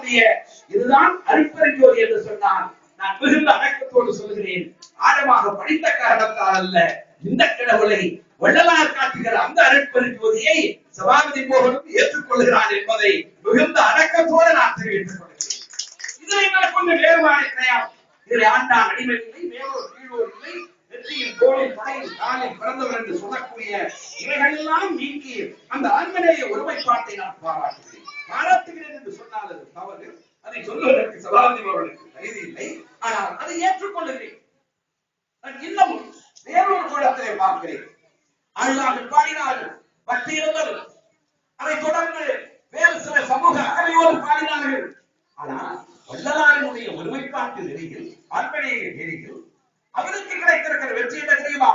சொல்லக்கூடிய இதுதான் அருட்பெருஞ்சோதி என்று சொன்னான். நான் மிகுந்த அடக்கத்தோடு சொல்கிறேன், ஆழமாக படித்த காரணத்தால் அல்ல, இந்த கடவுளை வள்ளலார் காட்டுகிற அந்த அருட்பெருஞ்சோதியை சபாபதி மோகனும் ஏற்றுக்கொள்கிறார் என்பதை மிகுந்த அடக்கத்தோடு நான் தெரிவித்துக் கொள்கிறேன். இதுல எங்களுக்கு கொஞ்சம் வேறுபாடு கிடையாது. இதில் ஆண்டான் அடிமை இல்லை, மேலோர் கீழோர் இல்லை, வெற்றியின் தோளில் படையில் காலில் பிறந்தவர் என்று சொல்லக்கூடிய இவைகளெல்லாம் நீக்கி அந்த ஆண்மனேய ஒருமைப்பாட்டை நான் பாராட்டுகிறேன். பாராட்டுகிறேன் என்று சொன்னால் அது தவறு. அதை சொல்வதற்கு சபாபதி அவர்களுக்கு தகுதி இல்லை. ஆனால் அதை ஏற்றுக்கொள்கிறேன். நான் இன்னமும் வேறொரு கோணத்திலே பார்க்கிறேன். ஆழ்வார்கள் பாடினார்கள், பக்தி இருந்தது. அதை தொடர்ந்து வேறு சில சமூக அக்கறையோடு பாடினார்கள். ஆனால் வள்ளலாரினுடைய ஒருமைப்பாட்டு நெறியில், ஆண்மனேய நெறியில் அவருக்கு கிடைத்திருக்கிற வெற்றி என்ன தெரியுமா?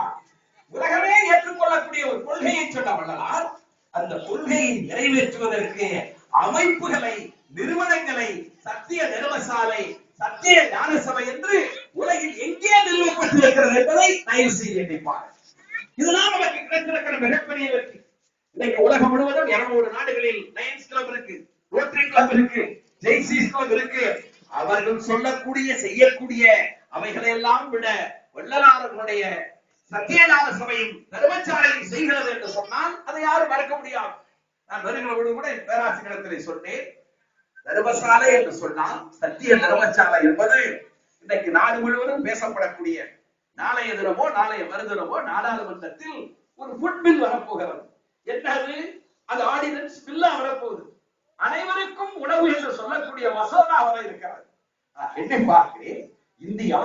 உலகமே ஏற்றுக்கொள்ளக்கூடிய ஒரு கொள்கையை சொன்ன வள்ளலார் அந்த கொள்கையை நிறைவேற்றுவதற்கு அமைப்புகளை, நிறுவனங்களை, சத்திய தர்மசாலை, சத்திய ஞான சபை என்று உலகில் எங்கே நிறுவப்பட்டிருக்கிறது என்பதை தயவு செய்து எண்ணிப்பார். இதெல்லாம் நமக்கு கிடைத்திருக்கிற மிகப்பெரிய வெற்றி. இன்னைக்கு உலகம் முழுவதும் 200 நாடுகளில் லயன்ஸ் கிளப் இருக்கு, ரோட்டரி கிளப் இருக்கு, ஜெய்சீஸ் கிளப் இருக்கு. அவர்கள் சொல்லக்கூடிய, செய்யக்கூடிய அவைகளை எல்லாம் விட வள்ளலாரனுடைய சத்தியஞான சபையும் தர்மசாலையும் செய்கிறது என்று சொன்னால் அதை யாரும் மறக்க முடியாது. நான் வருகிறவர்களோடு கூட பேராசிரியத்திலே சொன்னேன், தர்மசாலை என்று சொன்னால் சத்திய தர்மசாலை என்பது இன்றைக்கு நாடு முழுவதும் பேசப்படக்கூடிய, நாளைய தினமோ நாளைய மறுதினமோ நாடாளுமன்றத்தில் ஒரு ஃபுட் பில் வரப்போகிறது. என்னது? அது ஆர்டினன்ஸ் பில்லா வரப்போகுது. அனைவருக்கும் உணவு என்று சொல்லக்கூடிய மசோதா வர இருக்கிறது. என்ன பார்க்கிறேன், இந்தியா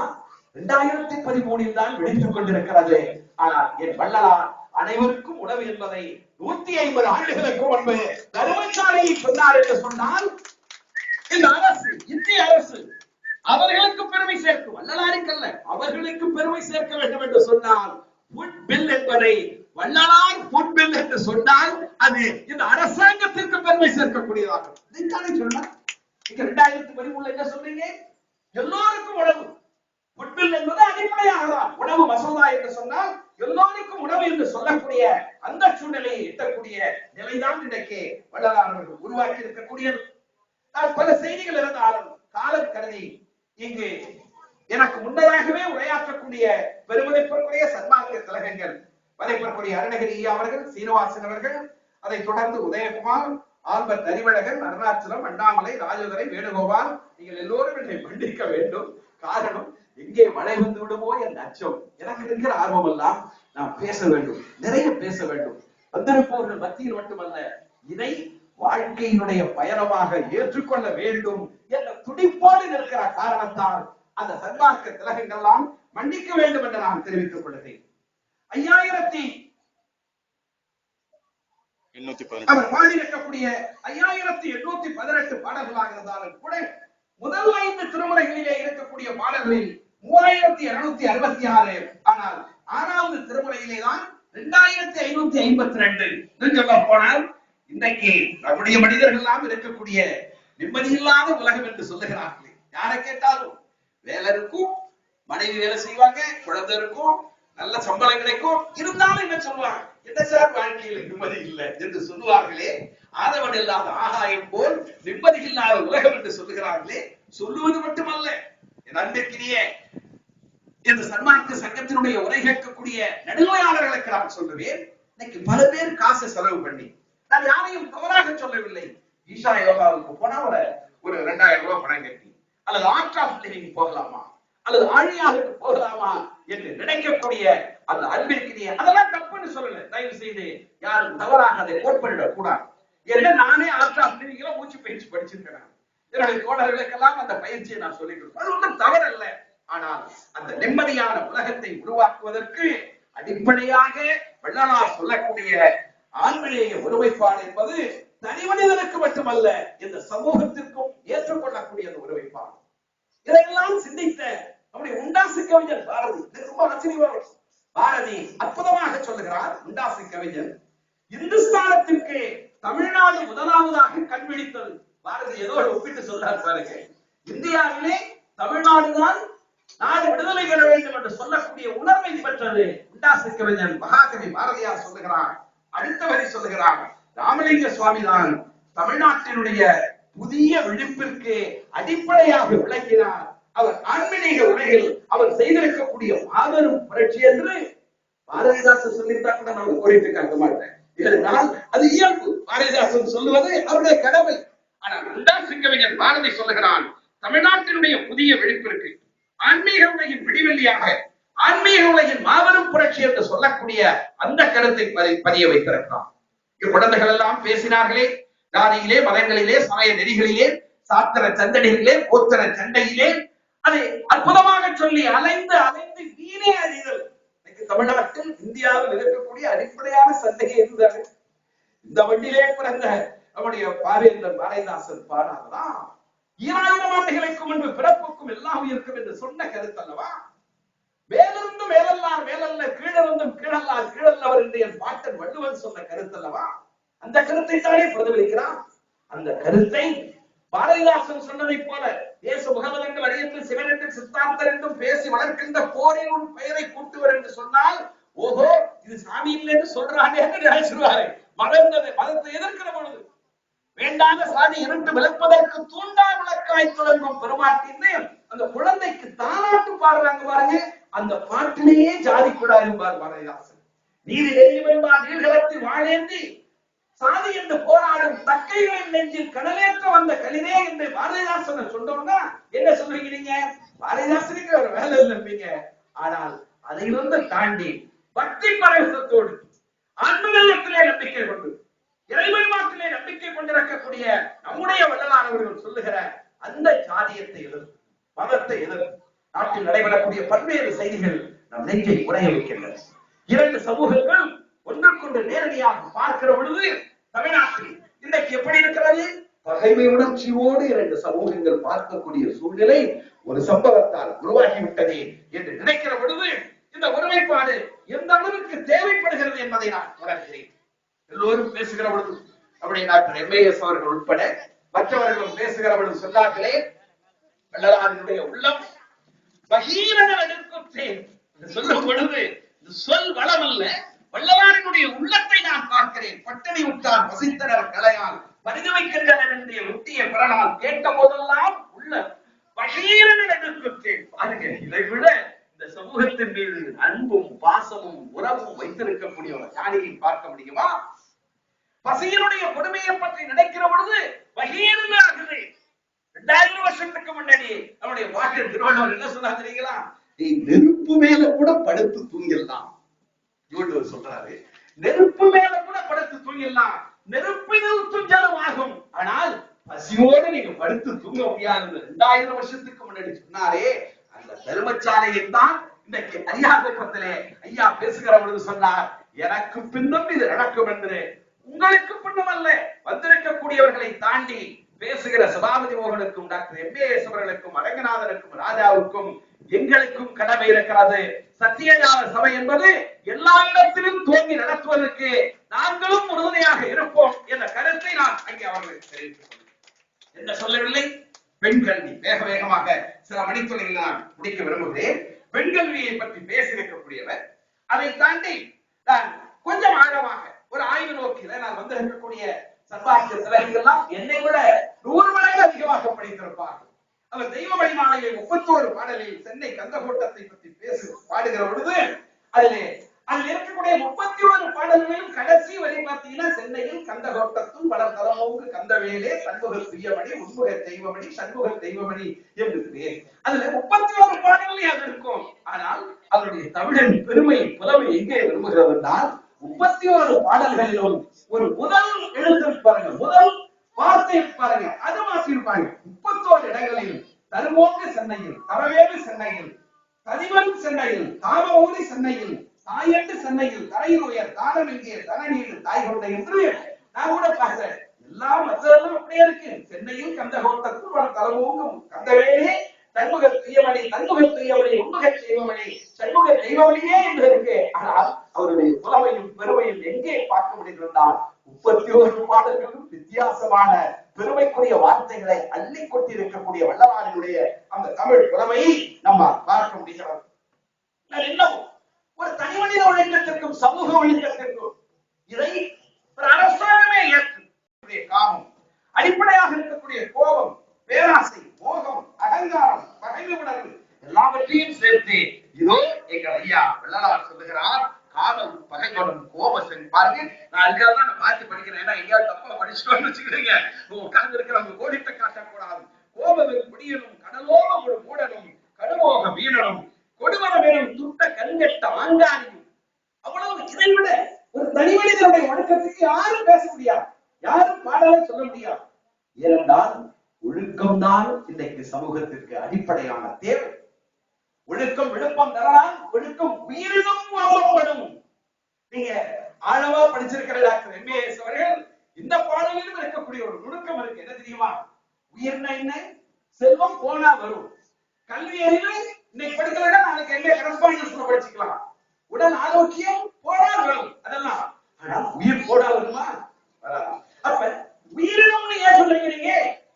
2013 தான் வெடித்துக் கொண்டிருக்கிறது. ஆனால் என் வள்ளலார் அனைவருக்கும் உணவு என்பதை 150 ஆண்டுகளுக்கு முன்பு தர்மசாலையை சொன்னார் என்று சொன்னால் இந்த அரசு, இந்திய அரசு அவர்களுக்கு பெருமை சேர்க்கும், வள்ளலாருக்கு அல்ல, அவர்களுக்கு பெருமை சேர்க்க வேண்டும் என்று சொன்னால் ஃபுட் பில் என்பதை வள்ளலார் ஃபுட் பில் என்று சொன்னால் அது இந்த அரசாங்கத்திற்கு பெருமை சேர்க்கக்கூடியதாகும். இதுக்கான சொன்னா இங்க 2013 என்ன சொல்றீங்க? எல்லோருக்கும் உணவு. ஃபுட் பில் என்பது அடிப்படையாக உணவு மசோதா என்று சொன்னால் எல்லோருக்கும் உணவு என்று சொல்லக்கூடிய அந்த சூழ்நிலையை எட்டக்கூடிய நிலைதான் இன்றைக்கு வள்ளலார் அவர்கள் உருவாக்கி இருக்கக்கூடியது. நான் பல செய்திகள் இருந்தாலும் காலம் கருதி இங்கு எனக்கு முன்னதாகவே உரையாற்றக்கூடிய பெருமதிப்பிற்குரிய சன்மார்க்க திலகங்கள் மதிப்பிற்குரிய அருணகிரி அவர்கள், சீனிவாசன் அவர்கள், அதை தொடர்ந்து உதயகுமார், ஆல்பர்ட் அறிவழகன், அருணாச்சலம், அண்ணாமலை, ராஜதுரை, வேணுகோபால், நீங்கள் எல்லோரும் என்னை மன்னிக்க வேண்டும். காரணம், எங்கே மழை வந்து விடுமோ என்ற அச்சம். எனக்கு இருக்கிற ஆர்வம் எல்லாம் நான் பேச வேண்டும், நிறைய பேச வேண்டும். வந்திருப்பவர்கள் மத்தியில் மட்டுமல்ல, இதை வாழ்க்கையினுடைய பயணமாக ஏற்றுக்கொள்ள வேண்டும் என்ற துடிப்போடு இருக்கிற காரணத்தால் அந்த சன்மார்க்க திலகங்கள் எல்லாம் மன்னிக்க வேண்டும் என்று நான் தெரிவித்துக் கொள்கிறேன். 5818 பாடல்களாக இருந்தாலும் கூட முதல் 5 திருமுறைகளிலே இருக்கக்கூடிய பாடல்களில் 3266, ஆனால் 6வது திருமுறையிலே தான் 2552 சொல்ல போனால் இன்றைக்கு நம்முடைய மனிதர்கள் எல்லாம் இருக்கக்கூடிய நிம்மதியில்லாத உலகம் என்று சொல்லுகிறார்களே. யாரை கேட்டாலும் வேலை இருக்கும், மனைவி வேலை செய்வாங்க, குழந்தை இருக்கும், நல்ல சம்பளம் கிடைக்கும், இருந்தாலும் என்ன சொல்லுவாங்க? என்ன சார் வாழ்க்கையில் நிம்மதி இல்லை என்று சொல்லுவார்களே. ஆதவன் இல்லாத ஆகாயம் போல் நிம்மதி இல்லாத உலகம் என்று சொல்லுகிறார்களே. சொல்லுவது மட்டுமல்ல, என் அன்பிற்கினிய இந்த சன்மார்க்க சங்கத்தினுடைய உரை கேட்கக்கூடிய நடுநிலையாளர்களுக்கு நான் சொல்லுவேன், இன்னைக்கு பல பேர் காசு செலவு பண்ணி, நான் யாரையும் தவறாக சொல்லவில்லை, ஈஷா யோகாவுக்கு போனா ஒரு 2000 ரூபாய் பணம் கட்டி, அல்லது ஆர்ட் ஆஃப் லிவிங் போகலாமா, அல்லது ஆழியாருக்கு போகலாமா என்று நினைக்கக்கூடிய அந்த அன்பிற்கினிய, அதெல்லாம் தப்புன்னு சொல்லல, தயவு செய்து யாரும் தவறாக அதை கோட் பண்ணிடக் கூடாது. ஏன்னா நானே ஆர்ட் ஆஃப் லிவிங்ல மூச்சு பயிற்சி படிச்சிருக்கிறேன். என்னுடைய தோழர்களுக்கெல்லாம் அந்த பயிற்சியை நான் சொல்லிக் கொடுப்பேன். அது ஒன்றும் தவறு அல்ல. ஆனால் அந்த நிம்மதியான உலகத்தை உருவாக்குவதற்கு அடிப்படையாக வள்ளலார் சொல்லக்கூடிய ஆண்மனேய ஒருமைப்பாடு என்பது தனி மனிதனுக்கு மட்டுமல்ல, இந்த சமூகத்திற்கும் ஏற்றுக்கொள்ளக்கூடிய அந்த ஒருமைப்பாடு. இதையெல்லாம் சிந்தித்த நம்முடைய உண்டாசு கவிஞர் பாரதி, ரொம்ப ஆச்சரியமாக பாரதி அற்புதமாக சொல்லுகிறார். உண்டாசு கவிஞர், இந்துஸ்தானத்திற்கு தமிழ்நாடு முதலாவதாக கண்பிடித்தது. பாரதி ஏதோ ஒப்பிட்டு சொல்றார் பாருங்க. இந்தியாவிலே தமிழ்நாடுதான் நாடு விடுதலை பெற வேண்டும் என்று சொல்லக்கூடிய உணர்வை பெற்றது உண்டாசு கவிஞர் மகாகவி பாரதியார் சொல்லுகிறார். அடுத்த வரி சொல்லுகிறார், ராமலிங்க சுவாமி தான் தமிழ்நாட்டினுடைய புதிய விழிப்பிற்கு அடிப்படையாக விளங்கினார். அவர் ஆன்மீக உலகில் அவர் செய்திருக்கக்கூடிய மாபெரும் புரட்சி என்று பாரதிதாசன் சொல்லியிருந்தா கூட நான் கோரிக்கை காட்ட மாட்டேன். இருந்தால் அது இயல்பு. பாரதிதாசன் சொல்லுவது அவருடைய கடமை. ஆனால் இரண்டாம் சிங்கவிஞர் பாரதி சொல்லுகிறான், தமிழ்நாட்டினுடைய புதிய விழிப்பிற்கு ஆன்மீக உலகின் விடிவெள்ளியாக ஆன்மீக உலகின் மாபெரும் புரட்சி என்று சொல்லக்கூடிய அந்த கருத்தை பதிய வைத்திருக்கிறார். குழந்தைகள் எல்லாம் பேசினார்களே, ஜாதியிலே, மதங்களிலே, சமய நெறிகளிலே, சாத்திர சந்தடிகளிலே, கோத்திர சண்டையிலே, அதை அற்புதமாக சொல்லி அலைந்து அலைந்து வீணே அறிதல். தமிழ்நாட்டில் இந்தியாவில் இருக்கக்கூடிய அடிப்படையான சண்டையை இருந்தாங்க. இந்த வண்டியிலே பிறந்த நம்முடைய பாவேந்தர் பாரதிதாசன் பாடாதான் 2000 ஆண்டுகளுக்கு முன்பு பிறப்புக்கும் எல்லாம் இருக்கும் என்று சொன்ன கருத்து அல்லவா? மேலிருந்து மேலல்லார் மேலல்ல, கீழிருந்தும் கீழல்லார் கீழல்லவர் என்று என் பாட்டன் வள்ளுவன் சொன்ன கருத்து அல்லவா? அந்த கருத்தை தானே பிரதிபலிக்கிறான். அந்த கருத்தை பாரதிதாசன் சொன்னதை போல தேச முகமதங்கள் அடியத்தில் சிவனென்று சித்தாந்தர் என்றும் பேசி வளர்க்கின்ற போரின் உன் பெயரை கூட்டுவர் என்று சொன்னால், ஓஹோ இது சாமி இல்லை என்று சொல்றானே என்று நினைச்சிருவாரு. மதத்தை எதிர்க்கிற பொழுது வேண்டாத சாதி இருட்டு விளப்பதற்கு தூண்டா விளக்காய் தொடங்கும் பெருமாட்டின்னு அந்த குழந்தைக்கு தாலாட்டு பாடுறாங்க பாருங்க. அந்த பாட்டிலேயே ஜாதி கூடாது பாரதிதாசன். நீதி நெறிவென்பார் நீர்கலத்தில் வாழேந்தி சாதி என்று போராடும் தக்கைகளின் நெஞ்சில் கடலேற்ற வந்த கலிதே என்று பாரதிதாசனை சொன்னோம்னா என்ன சொல்றீங்க நீங்க? பாரதிதாசனுக்கு ஒரு வேலை இல்லைப்பீங்க. ஆனால் அதையிலிருந்து தாண்டி பக்தி பரவசத்தோடு ஆன்மீகத்திலே நம்பிக்கை கொண்டு இறைவன்மாட்டிலே நம்பிக்கை கொண்டிருக்கக்கூடிய நம்முடைய வள்ளலானவர்கள் சொல்லுகிற அந்த சாதியத்தை எதிர்த்து, மதத்தை எதிர்த்து நாட்டில் நடைபெறக்கூடிய பல்வேறு செய்திகள் நம் நெஞ்சை உடைய வைக்கின்றன. இரண்டு சமூகங்கள் ஒன்றுக்கொன்று நேரடியாக பார்க்கிற பொழுது தமிழ்நாட்டில் இன்றைக்கு எப்படி இருக்கிறது? பகைமை உணர்ச்சியோடு இரண்டு சமூகங்கள் பார்க்கக்கூடிய சூழ்நிலை ஒரு சம்பவத்தால் உருவாகிவிட்டதே என்று நினைக்கிற பொழுது இந்த ஒருமைப்பாடு எந்த அளவுக்கு தேவைப்படுகிறது என்பதை நான் உணர்கிறேன். எல்லோரும் பேசுகிற பொழுது நம்முடைய டாக்டர் MAS அவர்கள் உட்பட மற்றவர்களும் பேசுகிற பொழுது சொன்னார்களே, வள்ளலாரினுடைய உள்ளம் பகீரன எடுக்கும் சொல்லும் பொழுது சொல் வளம் அல்ல, வள்ளலாரினுடைய உள்ளத்தை நான் பார்க்கிறேன். பட்டணி விட்டார் வசித்தனர் கலையால் பரிது வைக்கின்றனர் என்று ஒட்டிய பிறனால் கேட்ட போதெல்லாம் உள்ள பகீரன எடுக்கும். பாருங்க, இதை விட இந்த சமூகத்தின் மீது அன்பும் பாசமும் உறவும் வைத்திருக்கக்கூடிய ஒரு ஞானியை பார்க்க முடியுமா? பசியினுடைய கொடுமையை பற்றி நினைக்கிற பொழுது பகீரனாகுது. 2000 வருஷத்துக்கு முன்னாடி அவருடைய பாட்டு திருவள்ளுவர் என்ன சொன்னா தெரியுங்களா? நீ நெருப்பு மேல கூட படுத்து தூங்கிடலாம். திருவள்ளுவர் சொல்றாரு, நெருப்பு மேல கூட படுத்து தூங்கிடலாம், நெருப்பினால் துஞ்சலும் ஆகும். ஆனால் பசியோடு நீங்க படுத்து தூங்க முடியாது. 2000 வருஷத்துக்கு முன்னாடி சொன்னாரே, அந்த தர்மசாலையில் தான் இன்றைக்கு அரியாகுப்பத்திலே ஐயா பேசுகிற பொழுது சொன்னார், எனக்கு பின்னும் இது நடக்கும் என்று. உங்களுக்கு பின்னும் அல்ல, வந்திருக்கக்கூடியவர்களை தாண்டி பேசுகிற சபாபதி மோகனுக்கும் டாக்டர் MAS அவர்களுக்கும் அரங்கநாதனுக்கும் ராஜாவுக்கும் எங்களுக்கும் கடமை இருக்கிறது. சத்தியஞான சபை என்பது எல்லா இடத்திலும் தோங்கி நடத்துவதற்கு நாங்களும் உறுதுணையாக இருப்போம் என்ற கருத்தை நான் அங்கே அவர்களுக்கு தெரிவித்துக் கொள்கிறேன். என்ன சொல்லவில்லை? பெண் கல்வி வேக வேகமாக சில மணித்துறையில் நான் முடிக்க விரும்புகிறேன். பெண் கல்வியை பற்றி பேசியிருக்கக்கூடியவர், அதை தாண்டி நான் கொஞ்சம் ஆழமாக ஒரு ஆய்வு நோக்கில நான் வந்திருக்கக்கூடிய சர்வாசிய தலைவர்கள்லாம் என்னை விட 100 மடங்கு அதிகமாக படித்திருப்பார்கள். அவர் தெய்வ வழிமாலையில் 31 பாடலில் சென்னை கந்தகோட்டத்தை பற்றி பாடுகிற பொழுது அதில் இருக்கக்கூடிய 31 பாடல்களிலும் கடைசி வரை பார்த்தீங்கன்னா சென்னையில் கந்தகோட்டத்தும் வளர்தலமோங்கு கந்தவேலே சண்முக பிரியமணி உண்முக தெய்வமணி சண்முக தெய்வமணி என்று பேர். அதுல 31 பாடல்களே அது இருக்கும். ஆனால் அவருடைய தமிழின் பெருமை புலமை எங்கே விரும்புகிறது என்றால் 31 பாடல்களிலும் ஒரு முதல் எழுத்து பாருங்க, முதல் வார்த்தை பாருங்க, அது மாற்றிருப்பாங்க. 31 இடங்களில் தருமோங்கு சென்னையில், தரவேலு சென்னையில், ததிவன் சென்னையில், தாமஊரி சென்னையில், தாயண்டு சென்னையில், தரையில் உயர் தானம் இங்கே தனநீர் தாய் கொண்ட என்று நான் கூட பார்க்கிறேன். எல்லாம் மற்றதெல்லாம் அப்படியே இருக்கு. சென்னையில் கந்தகோட்டத்தில் வர தலமோங்கும் கந்தவேலே சண்முக தெய்வமணி, சண்முக தெய்வமணி, உண்முக தெய்வமணி, சண்முக தெய்வமணியே என்று இருக்கு. ஆனால் அவருடைய புலமையும் பெருமையும் எங்கே பார்க்க முடிகிறார்? 31 பாடல்களும் வித்தியாசமான பெருமைக்குரிய வார்த்தைகளை அள்ளி கொண்டிருக்கக்கூடிய வள்ளலாரினுடைய அந்த தமிழ் புலமையை நம்ம பார்க்க முடிகிறது. இன்னும் ஒரு தனி மனித ஒழுக்கத்திற்கும் சமூக ஒழுக்கத்திற்கும் இதை ஒரு அரசாங்கமே ஏற்று காமம் அடிப்படையாக இருக்கக்கூடிய இருக்கக்கூடிய கோபம், பேராசை, மோகம், அகங்காரம், பகைமை உணர்வு எல்லாவற்றையும் சேர்த்து இதோ எங்கள் ஐயா வள்ளலார் சொல்லுகிறார். காதல், பகைகளும், கோபம். பாருங்க, நான் அதுக்காக நான் பார்த்து படிக்கிறேன். ஏன்னா எங்கேயாவது தப்பா படிச்சுட்டோம்னு வச்சுக்கிறீங்க, உட்கார்ந்து இருக்கிறவங்க கோடிட்ட காட்டக்கூடாது. கோபம் குடியனும், கடலோகம் ஒரு மூடனும், கடுமோக வீரனும், கொடுமரம் எனும் துட்ட கண்கட்ட ஆங்காரியும். அவ்வளவு இதை விட ஒரு தனி மனிதனுடைய ஒழுக்கத்துக்கு யாரும் பேச முடியாது, யாரும் பாடலை சொல்ல முடியாது. ஏனென்றால் ஒழுக்கம்தான் இன்றைக்கு சமூகத்திற்கு அடிப்படையான தேவை. ஒழுக்கம் விழுப்பம் தரலாம், ஒழுக்கம் உயிரினும் வாழப்படும். நீங்க ஆழமா படிச்சிருக்கிற டாக்டர் எம்ஏஎஸ் அவர்கள் இந்த பாடலிலும் இருக்கக்கூடிய ஒரு நுணுக்கம் இருக்கு. என்ன தெரியுமா? உயிர்னா என்ன? செல்வம் போனா வரும். கல்வி அறிவு இன்னைக்கு படிக்கலன்னா நாளைக்கு எங்க கரஸ்பாண்டன்ஸ்ல படிச்சுக்கலாம். உடல் ஆரோக்கியம் போனா வரும், அதெல்லாம். ஆனா உயிர் போனா வருமா? வராது. அப்ப உயிரினம்னு ஏன் சொல்லுகிறீங்க?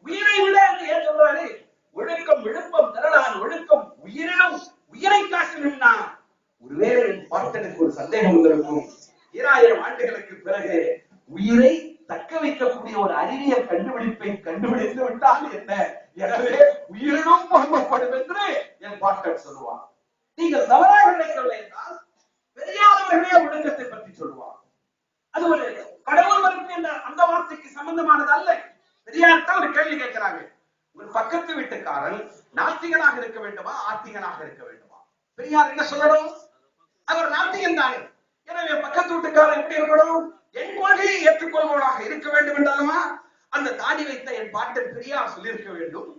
உயிரை விட ஏன் சொல்றாரு? ஒழுக்கம் விழுப்பம் தரலான், ஒழுக்கம் உயிரினும் உயிரை காட்டணும்னா ஒருவேளை என் பாட்டனுக்கு ஒரு சந்தேகம் வந்திருக்கும். 2000 ஆண்டுகளுக்கு பிறகு உயிரை தக்க வைக்கக்கூடிய ஒரு அறிவியல் கண்டுபிடிப்பை கண்டுபிடித்து விட்டால் என்ன? எனவே உயிரினும் பொறுப்பப்படும் என்று என் பாட்டன் சொல்லுவார். நீங்கள் தவறாக நினைக்கவில்லை என்றால் பெரியாரவர்களே ஒழுக்கத்தை பற்றி சொல்லுவார். அது ஒரு கடவுள் மறுப்பு என்ற அந்த வார்த்தைக்கு சம்பந்தமானது அல்ல. பெரியார்தான் ஒரு கேள்வி கேட்கிறாங்க. ஒரு பக்கத்து வீட்டுக்காரன் நாத்திகனாக இருக்க வேண்டுமா, ஆத்திகனாக இருக்க வேண்டுமா? பெரியார் என்ன சொல்லணும்? அவர் நாத்திகன் தானே. எனவே பக்கத்து வீட்டுக்காரன் எப்படி இருக்கணும்? என் கொள்கையை ஏற்றுக்கொள்வதாக இருக்க வேண்டும் என்றாலுமா அந்த தாடி வைத்த என் பாட்டன் பெரியார் சொல்லியிருக்க வேண்டும்.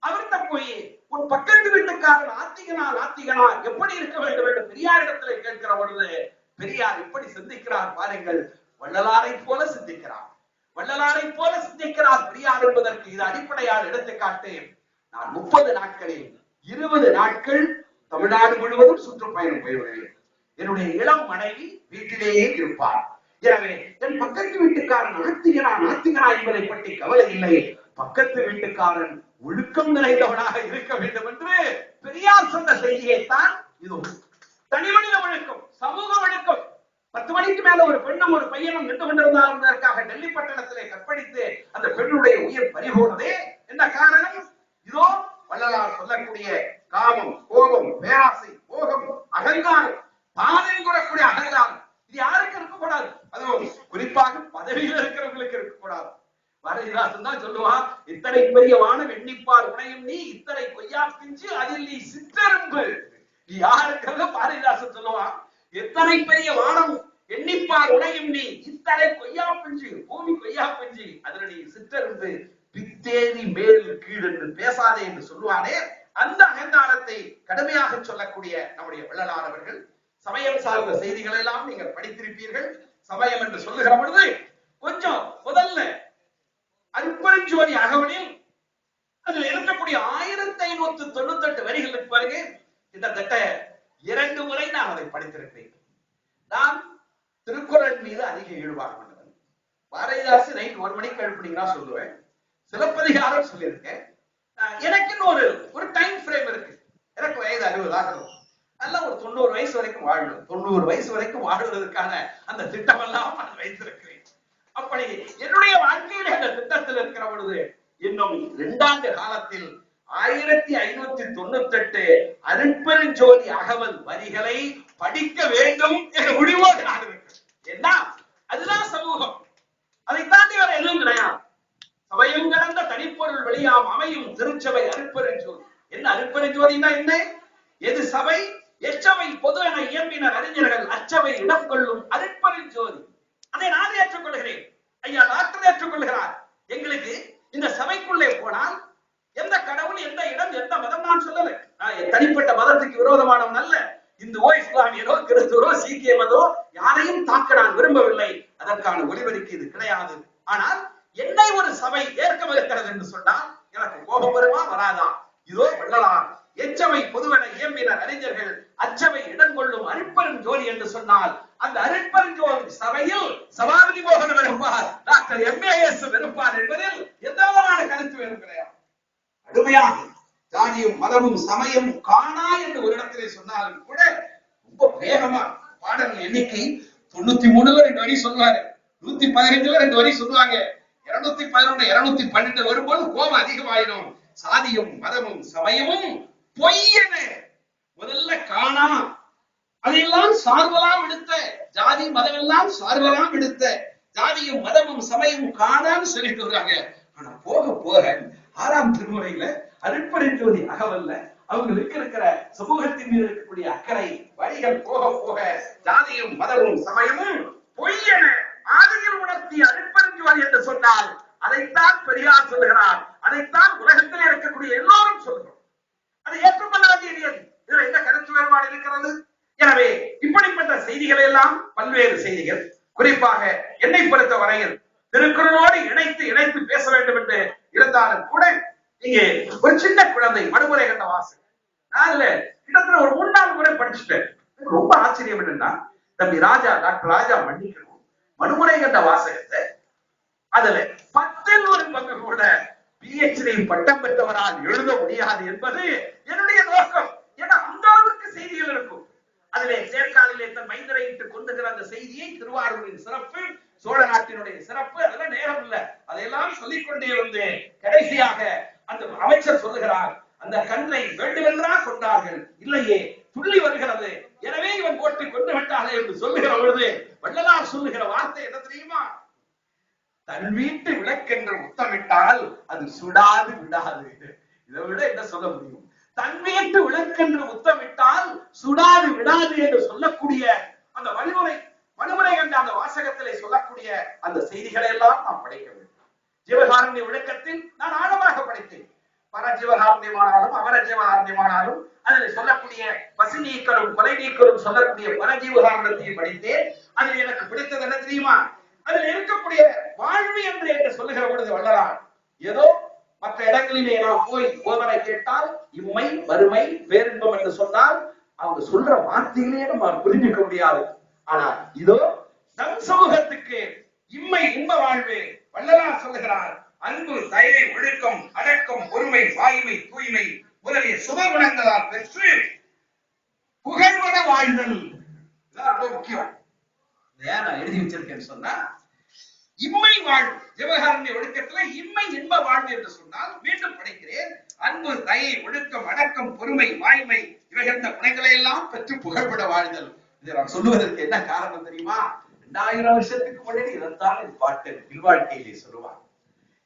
அவர்கிட்ட போய் ஒரு பக்கத்து வீட்டுக்காரன் ஆத்திகனா நாத்திகனா எப்படி இருக்க வேண்டும் என்று பெரியாரிடத்துல கேட்கிற பொழுது பெரியார் இப்படி சிந்திக்கிறார். பாருங்கள், வள்ளலாரை போல சிந்திக்கிறார். வள்ளலாரை போல சிந்திக்கிறார் பெரியார் என்பதற்கு இது அடிப்படையான எடுத்துக்காட்டு. நான் 30 நாட்களில் 20 நாட்கள் தமிழ்நாடு முழுவதும் சுற்றுப்பயணம் போய்விடுவேன். என்னுடைய இளம் மனைவி வீட்டிலேயே இருப்பார். எனவே என் பக்கத்து வீட்டுக்காரன் நாத்திகனா நாத்திகனா என்பதை பற்றி கவலை இல்லை. பக்கத்து வீட்டுக்காரன் ஒழுக்கம் நிறைந்தவனாக இருக்க வேண்டும் என்று பெரியார் சொன்ன செய்தியைத்தான் இது. தனிமனித ஒழுக்கம், சமூக ஒழுக்கம். 10 மணிக்கு மேல ஒரு பெண்ணும் ஒரு பையனும் நின்று கொண்டிருந்தார்கள். டெல்லி பட்டணத்திலே கற்பழித்து அந்த பெண்ணுடைய உயிர் பறிபோனதே என்ன காரணம்? இதோ வள்ளலார் சொல்லக்கூடிய காமம், கோபம், பேராசை, மோகம், அகங்காரம், தானம் கூறக்கூடிய அகங்காரம். இது யாருக்கு இருக்கக்கூடாது? அதுவும் குறிப்பாக பதவியில் இருக்கிறவங்களுக்கு இருக்கக்கூடாது. பாரதிதாசன் தான் சொல்லுவான், இத்தனை பெரிய வானம் எண்ணிப்பார் உனையும் நீ, இத்தனை கொய்யா பிஞ்சு அதில் நீ சிற்றெரும்பு. யாருக்கெல்லாம் பாரதிதாசன் சொல்லுவான், எத்தனை பெரிய வானம் எண்ணிப்பார் உனையும் நீ, இத்தனை கொய்யா பிஞ்சு, பூமி கொய்யா பிஞ்சு, அதுல நீ சிற்றெரும்பு, பித்தேதி மேல் கீழ் என்று பேசாதே என்று சொல்லுவானே. அந்த அகங்காரத்தை கடுமையாக சொல்லக்கூடிய நம்முடைய வள்ளலார் அவர்கள் சமயம் சார்ந்த செய்திகள் எல்லாம் நீங்கள் படித்திருப்பீர்கள். சமயம் என்று சொல்லுகிற பொழுது கொஞ்சம் முதல்ல அருட்பெருஞ்சோதி அகவலில் அதில் இருக்கக்கூடிய 1598 வரிகளுக்கு பிறகு கிட்டத்தட்ட 2 முறை நான் அதை படித்திருக்கிறேன். நான் திருக்குறள் மீது அதிக ஈடுபாடு கொண்டவன். பாரதிதாசன் நைட் 1 மணிக்கு எழுப்பினீங்கன்னா சொல்லுவேன். சிலப்பதிகாரம் சொல்லியிருக்கேன். எனக்கு ஒரு டைம் ஃப்ரேம் இருக்கு. எனக்கு வயது 60 ஆகணும். நல்ல ஒரு 90 வயசு வரைக்கும் வாழணும். 90 வயசு வரைக்கும் வாழ்வதற்கான அந்த திட்டம் எல்லாம் நான் வைத்திருக்கிறேன். அப்படி என்னுடைய வாழ்க்கையில அந்த திட்டத்தில் இருக்கிற பொழுது இன்னும் 2 ஆண்டு காலத்தில் 1598 அருட்பெருஞ்சோதி அகவல் வரிகளை படிக்க வேண்டும் என்ற முடிவோடு நான் இருக்கிறேன். என்ன? அதுதான் சமூகம். அதை தாண்டி வர எதுவும் கிடையாது. சபையும் கடந்த தனிப்பொருள் வெளியாம் அமையும் திருச்சபை அருட்பெருஞ்சோதி. என்ன அருட்பெருஞ்சோதினா என்ன? எது சபை? எச்சவை பொது என இயம்பினர் அறிஞர்கள் அச்சவை இடம் கொள்ளும் அருட்பெருஞ்சோதி. அதை நான் ஏற்றுக்கொள்கிறேன். ஐயா டாக்டர் ஏற்றுக்கொள்கிறார். எங்களுக்கு இந்த சபைக்குள்ளே போனால் எந்த கடவுள், எந்த இடம், எந்த மதம் நான் சொல்லலை. நான் தனிப்பட்ட மதத்துக்கு விரோதமானவன் அல்ல. இந்துவோ, இஸ்லாமியரோ, கிறிஸ்துவோ, சீக்கியமதோ யாரையும் தாக்க நான் விரும்பவில்லை. அதற்கான ஒளிபரிக்கு இது கிடையாது. ஆனால் என்னை ஒரு சபை ஏற்க மறுக்கிறது என்று சொன்னால் எனக்கு கோபம் வருமா வராதா? இதோ வள்ளலார் எச்சவை பொதுவென இயம்பினர் அறிஞர்கள் அச்சவை இடம் கொள்ளும் அருட்பெருஞ்சோதி என்று சொன்னால் அந்த அருட்பெருஞ்சோதி சபையில் சபாபதி மோகன் இருப்பார், டாக்டர் எம்ஏஎஸ் இருப்பார் என்பதில் எந்த விதமான கருத்து வேறும் கிடையாது. கடுமையாக ஜாதியும் மதமும் சமயம் காணா என்று ஒரு இடத்திலே சொன்னாலும் கூட ரொம்ப வேகமா பாடல் எண்ணிக்கை 93ல 2 வரி சொல்லுவாரு, 115ல 2 வரி சொல்லுவாங்க. 211 212 வரும்போது கோபம் அதிகமாயிடும். சாதியும் மதமும் சமயமும் பொய்யன முதல்ல காணா, அதையெல்லாம் சார்பலாம் எடுத்த ஜாதி மதம் எல்லாம் சார்பலாம் எடுத்த ஜாதியும் மதமும் சமயமும் காணான்னு சொல்லிட்டு வர்றாங்க. ஆனா போக போக 6ஆம் திருமுறையில அருட்பெருஞ்சோதி அகவல்ல அவங்களுக்கு இருக்கிற சமூகத்தின் மீது இருக்கக்கூடிய அக்கறை வழிகள் போக போக ஜாதியும் மதமும் சமயமும் பொய்யன ஆதியில் உணர்த்திய அருட்பெருஞ்சோதி என்று சொன்னால் அதைத்தான் பெரியார் சொல்லுகிறார். அதைத்தான் உலகத்தில் இருக்கக்கூடிய எல்லோரும் சொல்கிறோம். அது ஏற்றுக்கொள்ள வேண்டியது. இதுல என்ன கருத்து வேறுபாடு இருக்கிறது? எனவே இப்படிப்பட்ட செய்திகள் எல்லாம் பல்வேறு செய்திகள், குறிப்பாக என்னை பொறுத்த வரையில் திருக்குறளோடு இணைத்து பேச வேண்டும் என்று இருந்தாலும் கூட இங்கே ஒரு சின்ன குழந்தை மனுமுறை கண்ட வாசகம் நான் கிட்டத்தட்ட ஒரு 3-4 முறை படிச்சுட்டேன். ரொம்ப ஆச்சரியம் என்னன்னா, தம்பி ராஜா, டாக்டர் ராஜா மன்னிக்கணும், மனுமுறை கண்ட வாசகத்தை அதுல 10ல் 1 பங்கு கூட PhD பட்டம் பெற்றவரால் எழுத முடியாது என்பது என்னுடைய நோக்கம். ஏன்னா அந்த அளவுக்கு செய்திகள் இருக்கும். அதிலே சேர்க்காலிலே தன் மைந்தரை இட்டு கொண்டுகிற அந்த செய்தியை, திருவாரூரின் சிறப்பு, சோழ நாட்டினுடைய சிறப்பு, அதெல்லாம் நேரம் இல்லை, அதையெல்லாம் சொல்லிக்கொண்டே வந்து கடைசியாக அந்த அமைச்சர் சொல்லுகிறார், அந்த கன்றை வேண்டுமென்றா கொண்டார்கள், இல்லையே துள்ளி வருகிறது, எனவே இவன் போட்டு கொண்டு விட்டார்கள் என்று சொல்லுகிற பொழுது வள்ளலார் சொல்லுகிற வார்த்தை என்ன தெரியுமா? தன் வீட்டு விளக்கென்று முத்தமிட்டால் அது சுடாது விடாது. இதை விட என்ன சொல்ல முடியும்? தன் வீட்டு விளக்கென்று முத்தமிட்டால் சுடாது விடாது என்று சொல்லக்கூடிய அந்த வழிமுறை கண்ட அந்த வாசகத்திலே சொல்லக்கூடிய அந்த செய்திகளை எல்லாம் நாம் படிக்க வேண்டும். ஜீவகாருண்ய விளக்கத்தில் நான் ஆழமாக படித்தேன். பரஜீவகாருண்யமானாலும் அபரஜீவகாருண்யமானாலும் அதில் சொல்லக்கூடிய பசி நீக்கலும் கொலை நீக்கலும் சொல்லக்கூடிய பரஜீவகாருண்யத்தையும் படித்தேன். அதில் எனக்கு பிடித்தது என்ன தெரியுமா? அதில் இருக்கக்கூடிய வாழ்வு என்று சொல்லுகிற பொழுது வள்ளலார் ஏதோ மற்ற இடங்களிலே நாம் போய் போதனை கேட்டால் இம்மை வறுமை பேரின்பம் என்று சொன்னால் அவங்க சொல்ற வார்த்தையிலே நம்ம புரிஞ்சுக்க முடியாது. ஆனால் இதோ நம் சமூகத்துக்கு இம்மை இன்ப வாழ்வு வள்ளலார் சொல்லுகிறார். அன்பு, தயை, ஒழுக்கம், அடக்கம், பொறுமை, வாய்மை, தூய்மை முதலிய சுபகுணங்களால் பெற்று புகழ்வன வாழ்தல். ரொம்ப முக்கியம். நான் எழுதி வச்சிருக்கேன்னு சொன்னா, இம்மை வாழ்வு ஜீவகாருண்ய ஒழுக்கத்துல இம்மை இன்ப வாழ்வு என்று சொன்னால், மீண்டும் படிக்கிறேன், அன்பு, தயை, ஒழுக்கம், அடக்கம், பொறுமை, வாய்மை இவைகள் குணங்களை எல்லாம் பெற்று புகழ்பட வாழ்தல். இதை நான் சொல்லுவதற்கு என்ன காரணம் தெரியுமா? 2000 வருஷத்துக்கு முன்னாடி இதைத்தான் பாட்டு இல்வாழ்க்கையிலே சொல்லுவாங்க.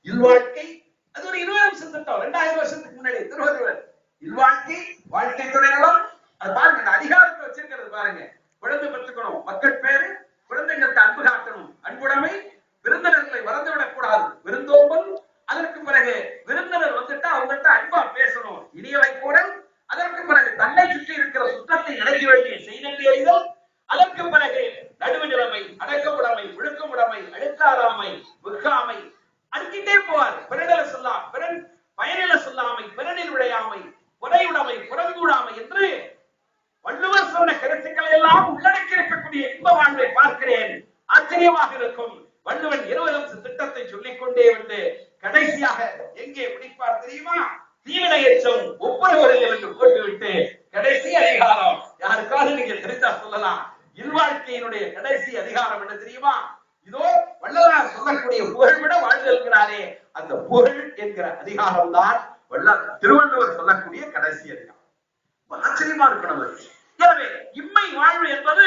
இல்வாழ்க்கை அது ஒரு 20 வருஷம் திட்டம். 2000 வருஷத்துக்கு முன்னாடி திருவள்ளுவர் இல்வாழ்க்கை, வாழ்க்கை துணைநலம், அது பாருங்க அதிகாரத்தை வச்சிருக்கிறது பாருங்க. குழந்தை பெற்றுக்கணும், மக்கள் பேரு, குழந்தைங்களுக்கு அன்பு காட்டணும், அன்புடைமை, விருந்தினர்களை மறந்துவிடக் கூடாது, விருந்தோம்பல், அதற்கு பிறகு விருந்தினர் வந்துட்டா அவங்கள்ட்ட அன்பா பேசணும், இனியவை கூட, அதற்கு பிறகு தன்னை சுற்றி இருக்கிற சுத்தத்தை இணைக்க வேண்டிய செய்தி அறிதல், அதற்கு பிறகு நடுவுநிலைமை, அடக்கமுடைமை, ஒழுக்கமுடைமை, அழுக்காராமை, விற்காமை, அடுக்கிட்டே போவார். பிறனில சொல்லாம், பிறன் பயனில சொல்லாமை, பிறனில் விளையாமை, புறையுடைமை, புறங்கூடாமை என்று வள்ளுவர் சொன்ன கருத்துக்களை எல்லாம் உள்ளடக்கி இருக்கக்கூடிய இன்ப வாழ்வை பார்க்கிறேன். ஆச்சரியமாக இருக்கும். வள்ளுவன் 20 வருஷ திட்டத்தை சொல்லிக் கொண்டே வந்து கடைசியாக எங்கே பிடிப்பார் தெரியுமா? தீவினையற்றம் ஒவ்வொருவரையும் என்று போட்டுவிட்டு கடைசி அதிகாரம் யாருக்காவது நீங்க தெரிந்தா சொல்லலாம். இல்வாழ்க்கையினுடைய கடைசி அதிகாரம் என்ன தெரியுமா? இதோ வள்ளலார் சொல்லக்கூடிய புகழ்விட வாழ்ந்திருக்கிறாரே, அந்த புகழ் என்கிற அதிகாரம் தான் திருவள்ளுவர் சொல்லக்கூடிய கடைசி அதிகாரம். ஆச்சரியமா இருக்கணும். எனவே இம்மை வாழ்வு என்பது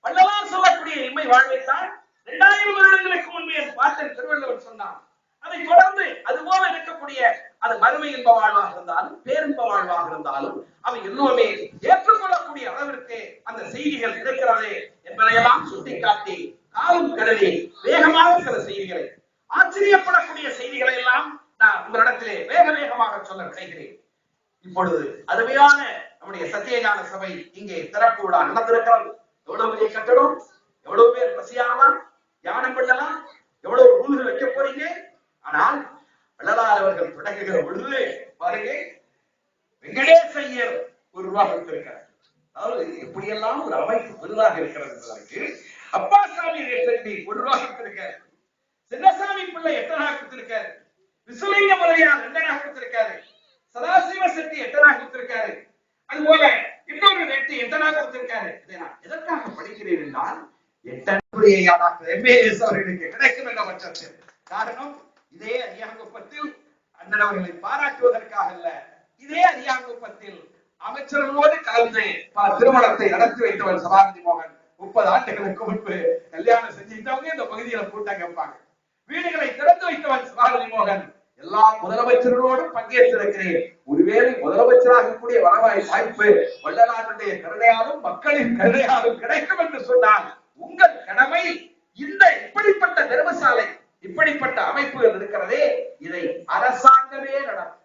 வள்ளலார் சொல்லக்கூடிய இம்மை வாழ்வைத்தான் 2000 வருடங்களுக்கு முன்பே பார்த்தேன் திருவள்ளுவர் சொன்னார். அதை தொடர்ந்து அதுபோல இருக்கக்கூடிய அது மறுமை இன்ப வாழ்வாக இருந்தாலும் பேரின்ப வாழ்வாக இருந்தாலும் அவை எல்லோருமே ஏற்றுக்கொள்ளக்கூடிய அளவிற்கு அந்த செய்திகள் இருக்கிறது என்பதையெல்லாம் சுட்டிக்காட்டி காலம் கருதி வேகமாக சில செய்திகளை, ஆச்சரியப்படக்கூடிய செய்திகளை எல்லாம் நான் உங்களிடத்திலே வேகமாக சொல்ல விளைகிறேன். இப்பொழுது அருமையான நம்முடைய சத்தியஞான சபை இங்கே திறப்பு விழா நடந்திருக்கிறது. எவ்வளவு பெரிய கட்டடம், எவ்வளவு பேர் பசியாகலாம், தியானம் பண்ணலாம், எவ்வளவு நூல்கள் வைக்க போறீங்க. ஆனால் வள்ளலார் அவர்கள் தொடங்குகிற பொழுது பாருங்க, வெங்கடேச ஐயர் ஒரு ரூபா கொடுத்திருக்கிறார். அதாவது எப்படியெல்லாம் ஒரு அமைப்பு பெரிதாக இருக்கிறது என்பதற்கு அப்பாசாமி ரெட்டி 1 ரூபா கொடுத்திருக்காரு, சின்னசாமி பிள்ளை 8 அணா கொடுத்திருக்காரு, விசுலிங்க முறையார் 2 அணா கொடுத்திருக்காரு, சதாசிவ செட்டி 8 அணா கொடுத்திருக்காரு, அதுபோல இன்னொரு ரெட்டி 8 அணா கொடுத்திருக்காரு. இதை நான் எதற்காக படிக்கிறேன் என்றால், 8 அன்புடைய MAS அவர்களுக்கு கிடைக்கும் என்ற பட்சத்தில் காரணம் இதே அரியாங்குப்பத்தில் அண்ணன் அவர்களை பாராட்டுவதற்காக அல்ல, இதே அரியாங்குப்பத்தில் அமைச்சர்களோடு கலந்து பல திருமணத்தை நடத்தி வைத்தவர் சபாபதி மோகன். 30 ஆண்டுகளுக்கு முன்பு கல்யாணம் செஞ்சுட்டவங்க இந்த பகுதியில கூட்டம் கேட்பாங்க. வீடுகளை திறந்து வைத்தவர் சபாபதி மோகன். எல்லா முதலமைச்சர்களோடும் பங்கேற்றிருக்கிறேன். ஒருவேளை முதலமைச்சராக கூடிய வாய்ப்பு வள்ளலாருடைய கருணையாலும் மக்களின் கருணையாலும் கிடைக்கும் என்று சொன்னால் உங்கள் கடமை இந்த இப்படிப்பட்ட தர்மசாலை, இப்படிப்பட்ட அமைப்புகள் இருக்கிறதே, இதை அரசாங்கமே நடத்தும்.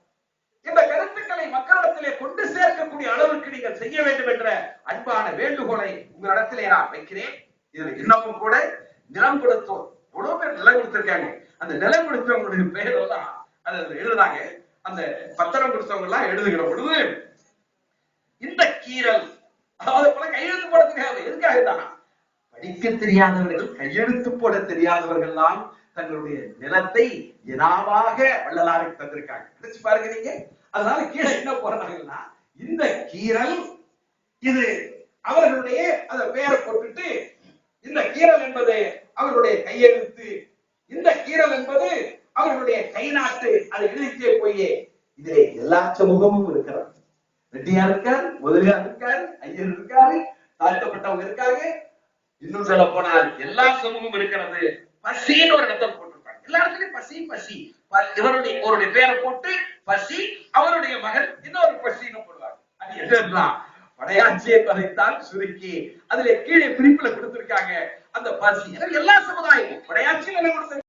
இந்த கருத்துக்களை மக்களிடத்திலே கொண்டு சேர்க்கக்கூடிய அளவுக்கு நீங்கள் செய்ய வேண்டும் என்ற அன்பான வேண்டுகோளை உங்களிடத்திலே நான் வைக்கிறேன். இதுல இன்னமும் கூட நிலம் கொடுத்தோம், எவ்வளவு பேர் நிலம் கொடுத்திருக்காங்க. அந்த நிலம் கொடுத்தவங்களுடைய பெயர் எல்லாம் அது எழுதுனாங்க. அந்த பத்திரம் கொடுத்தவங்க எல்லாம் எழுதுகிற பொழுது இந்த கீரல், அதாவது போல கையெழுத்து போட தெரியாது. எதுக்காக தான் படிக்க தெரியாதவர்கள், கையெழுத்து போட தெரியாதவர்கள் எல்லாம் தங்களுடைய நிலத்தை இனாமாக வள்ளலாருக்கு தந்திருக்காங்க. நினைச்சு பாருங்க நீங்க. அதனால கீழே என்ன போறாங்கன்னா, இந்த கீரல் இது அவர்களுடைய அந்த பெயரை போட்டுட்டு, இந்த கீரல் என்பது அவர்களுடைய கையெழுத்து, இந்த கீரல் என்பது அவர்களுடைய கை நாட்டு, அதை எழுதிட்டே போய் இதிலே எல்லா சமூகமும் இருக்கிறார். ரெட்டியார் இருக்காரு, முதலியார் இருக்காரு, ஐயர் இருக்காரு, தாழ்த்தப்பட்டவங்க இருக்காங்க. இன்னும் சொல்ல போனால் எல்லா சமூகமும் இருக்கிறது. பசின்னு ஒரு இடத்துல போட்டிருப்பாங்க. எல்லா இடத்துலயும் பசி பசி. இவருடைய ஒருடைய பேரை போட்டு பசி, அவருடைய மகன் இன்னொரு பசின்னு போடுவாங்க. அது என்னன்னா படையாட்சியை பதைத்தான் சுருக்கி அதுல கீழே பிரிப்புல கொடுத்திருக்காங்க. அந்த பசி எல்லா சமுதாயமும் படையாட்சியில் என்ன கொடுத்திருக்காங்க.